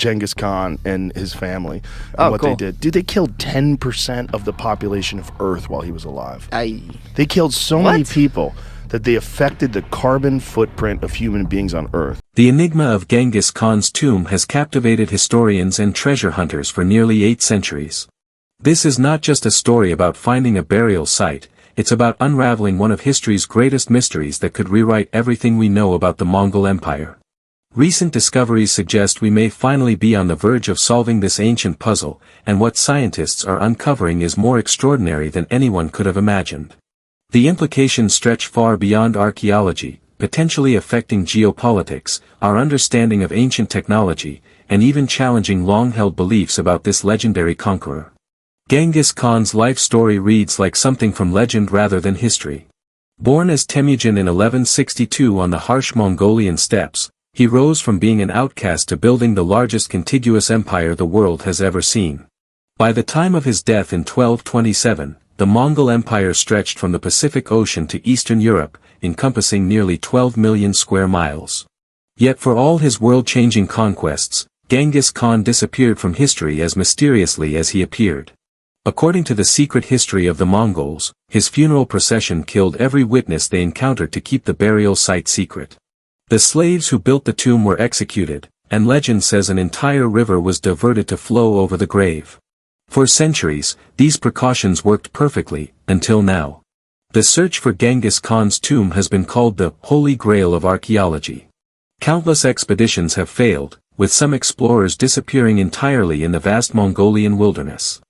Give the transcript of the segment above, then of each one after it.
Genghis Khan and his family and what they did. Dude, they killed 10% of the population of Earth while he was alive. They killed so many people that they affected the carbon footprint of human beings on Earth. The enigma of Genghis Khan's tomb has captivated historians and treasure hunters for nearly 8 centuries. This is not just a story about finding a burial site, it's about unraveling one of history's greatest mysteries that could rewrite everything we know about the Mongol Empire. Recent discoveries suggest we may finally be on the verge of solving this ancient puzzle, and what scientists are uncovering is more extraordinary than anyone could have imagined. The implications stretch far beyond archaeology, potentially affecting geopolitics, our understanding of ancient technology, and even challenging long-held beliefs about this legendary conqueror. Genghis Khan's life story reads like something from legend rather than history. Born as Temujin in 1162 on the harsh Mongolian steppes, he rose from being an outcast to building the largest contiguous empire the world has ever seen. By the time of his death in 1227, the Mongol Empire stretched from the Pacific Ocean to Eastern Europe, encompassing nearly 12 million square miles. Yet for all his world-changing conquests, Genghis Khan disappeared from history as mysteriously as he appeared. According to the secret history of the Mongols, his funeral procession killed every witness they encountered to keep the burial site secret. The slaves who built the tomb were executed, and legend says an entire river was diverted to flow over the grave. For centuries, these precautions worked perfectly, until now. The search for Genghis Khan's tomb has been called the Holy Grail of archaeology. Countless expeditions have failed, with some explorers disappearing entirely in the vast Mongolian wilderness.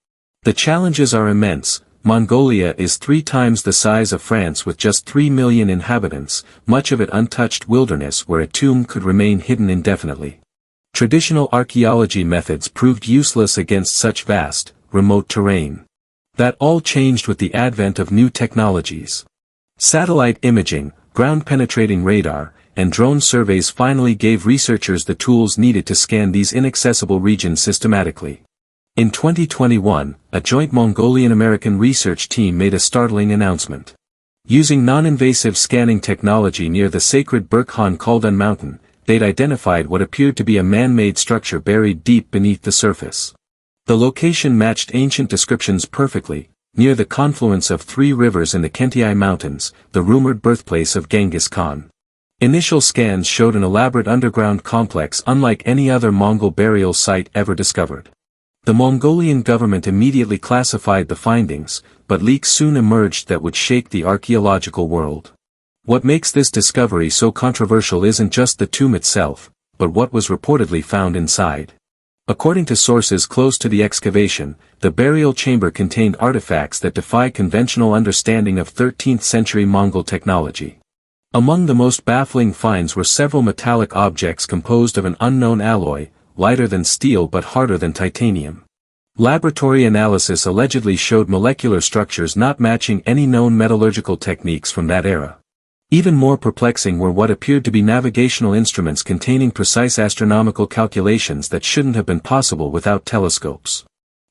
The challenges are immense. Mongolia is 3 times the size of France with just 3 million inhabitants, much of it untouched wilderness where a tomb could remain hidden indefinitely. Traditional archaeology methods proved useless against such vast, remote terrain. That all changed with the advent of new technologies. Satellite imaging, ground-penetrating radar, and drone surveys finally gave researchers the tools needed to scan these inaccessible regions systematically. In 2021, a joint Mongolian-American research team made a startling announcement. Using non-invasive scanning technology near the sacred Burkhan Khaldan mountain, they'd identified what appeared to be a man-made structure buried deep beneath the surface. The location matched ancient descriptions perfectly, near the confluence of 3 rivers in the Kentiai Mountains, the rumored birthplace of Genghis Khan. Initial scans showed an elaborate underground complex unlike any other Mongol burial site ever discovered. The Mongolian government immediately classified the findings, but leaks soon emerged that would shake the archaeological world. What makes this discovery so controversial isn't just the tomb itself, but what was reportedly found inside. According to sources close to the excavation, the burial chamber contained artifacts that defy conventional understanding of 13th-century Mongol technology. Among the most baffling finds were several metallic objects composed of an unknown alloy, lighter than steel but harder than titanium. Laboratory analysis allegedly showed molecular structures not matching any known metallurgical techniques from that era. Even more perplexing were what appeared to be navigational instruments containing precise astronomical calculations that shouldn't have been possible without telescopes.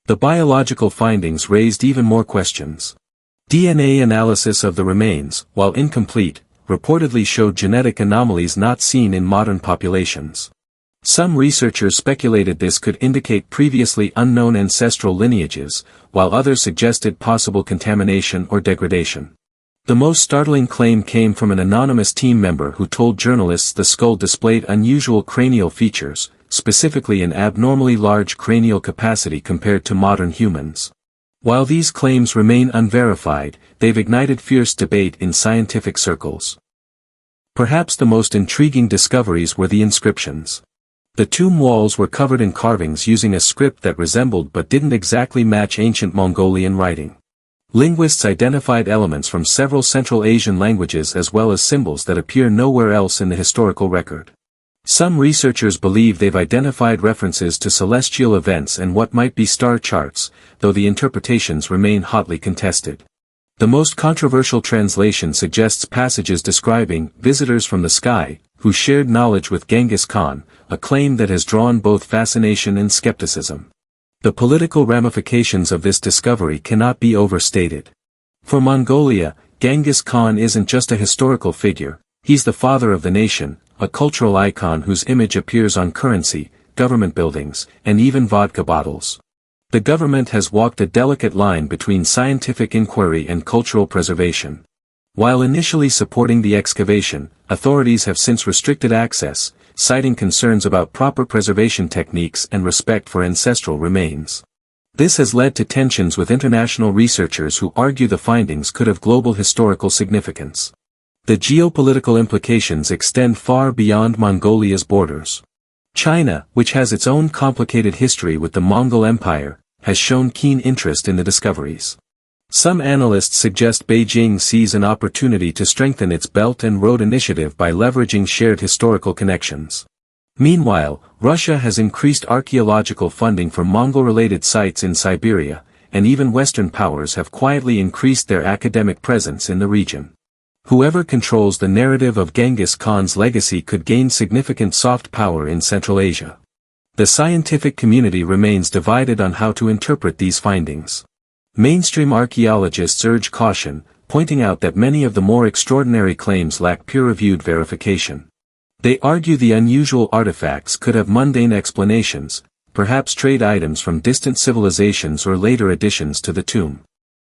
The biological findings raised even more questions. DNA analysis of the remains, while incomplete, reportedly showed genetic anomalies not seen in modern populations. Some researchers speculated this could indicate previously unknown ancestral lineages, while others suggested possible contamination or degradation. The most startling claim came from an anonymous team member who told journalists the skull displayed unusual cranial features, specifically an abnormally large cranial capacity compared to modern humans. While these claims remain unverified, they've ignited fierce debate in scientific circles. Perhaps the most intriguing discoveries were the inscriptions. The tomb walls were covered in carvings using a script that resembled but didn't exactly match ancient Mongolian writing. Linguists identified elements from several Central Asian languages as well as symbols that appear nowhere else in the historical record. Some researchers believe they've identified references to celestial events and what might be star charts, though the interpretations remain hotly contested. The most controversial translation suggests passages describing visitors from the sky, who shared knowledge with Genghis Khan, a claim that has drawn both fascination and skepticism. The political ramifications of this discovery cannot be overstated. For Mongolia, Genghis Khan isn't just a historical figure, he's the father of the nation, a cultural icon whose image appears on currency, government buildings, and even vodka bottles. The government has walked a delicate line between scientific inquiry and cultural preservation. While initially supporting the excavation, authorities have since restricted access, citing concerns about proper preservation techniques and respect for ancestral remains. This has led to tensions with international researchers who argue the findings could have global historical significance. The geopolitical implications extend far beyond Mongolia's borders. China, which has its own complicated history with the Mongol Empire, has shown keen interest in the discoveries. Some analysts suggest Beijing sees an opportunity to strengthen its Belt and Road Initiative by leveraging shared historical connections. Meanwhile, Russia has increased archaeological funding for Mongol-related sites in Siberia, and even Western powers have quietly increased their academic presence in the region. Whoever controls the narrative of Genghis Khan's legacy could gain significant soft power in Central Asia. The scientific community remains divided on how to interpret these findings. Mainstream archaeologists urge caution, pointing out that many of the more extraordinary claims lack peer-reviewed verification. They argue the unusual artifacts could have mundane explanations, perhaps trade items from distant civilizations or later additions to the tomb.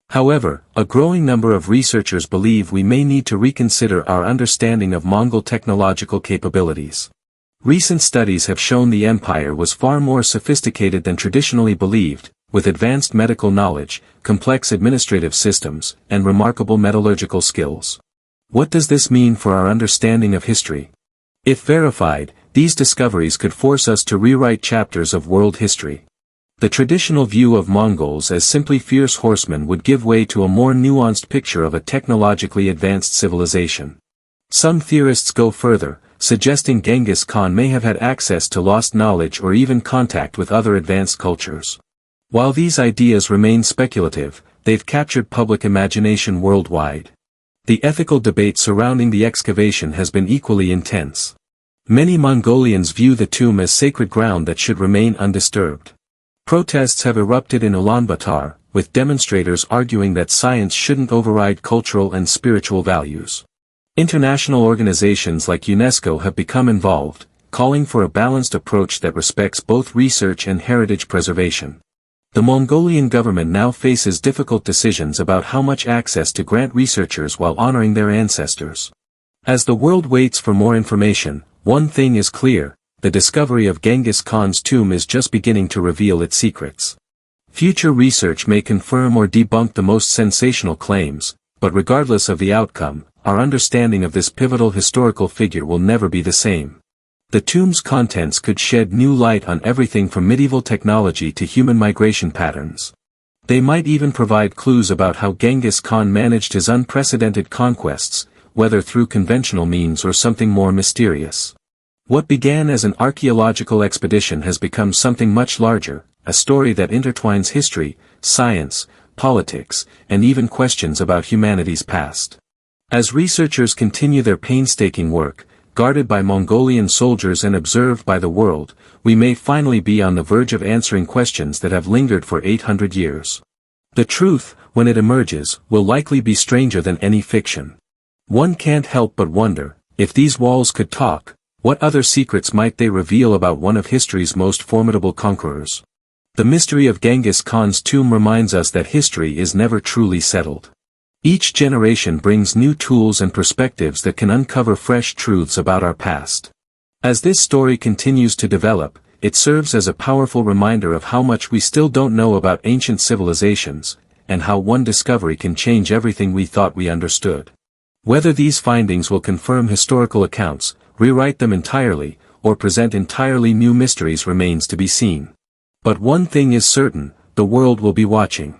However, a growing number of researchers believe we may need to reconsider our understanding of Mongol technological capabilities. Recent studies have shown the empire was far more sophisticated than traditionally believed, with advanced medical knowledge, complex administrative systems, and remarkable metallurgical skills. What does this mean for our understanding of history? If verified, these discoveries could force us to rewrite chapters of world history. The traditional view of Mongols as simply fierce horsemen would give way to a more nuanced picture of a technologically advanced civilization. Some theorists go further, suggesting Genghis Khan may have had access to lost knowledge or even contact with other advanced cultures. While these ideas remain speculative, they've captured public imagination worldwide. The ethical debate surrounding the excavation has been equally intense. Many Mongolians view the tomb as sacred ground that should remain undisturbed. Protests have erupted in Ulaanbaatar, with demonstrators arguing that science shouldn't override cultural and spiritual values. International organizations like UNESCO have become involved, calling for a balanced approach that respects both research and heritage preservation. The Mongolian government now faces difficult decisions about how much access to grant researchers while honoring their ancestors. As the world waits for more information, one thing is clear: the discovery of Genghis Khan's tomb is just beginning to reveal its secrets. Future research may confirm or debunk the most sensational claims, but regardless of the outcome, our understanding of this pivotal historical figure will never be the same. The tomb's contents could shed new light on everything from medieval technology to human migration patterns. They might even provide clues about how Genghis Khan managed his unprecedented conquests, whether through conventional means or something more mysterious. What began as an archaeological expedition has become something much larger, a story that intertwines history, science, politics, and even questions about humanity's past. As researchers continue their painstaking work, guarded by Mongolian soldiers and observed by the world, we may finally be on the verge of answering questions that have lingered for 800 years. The truth, when it emerges, will likely be stranger than any fiction. One can't help but wonder, if these walls could talk, what other secrets might they reveal about one of history's most formidable conquerors? The mystery of Genghis Khan's tomb reminds us that history is never truly settled. Each generation brings new tools and perspectives that can uncover fresh truths about our past. As this story continues to develop, it serves as a powerful reminder of how much we still don't know about ancient civilizations, and how one discovery can change everything we thought we understood. Whether these findings will confirm historical accounts, rewrite them entirely, or present entirely new mysteries remains to be seen. But one thing is certain: the world will be watching.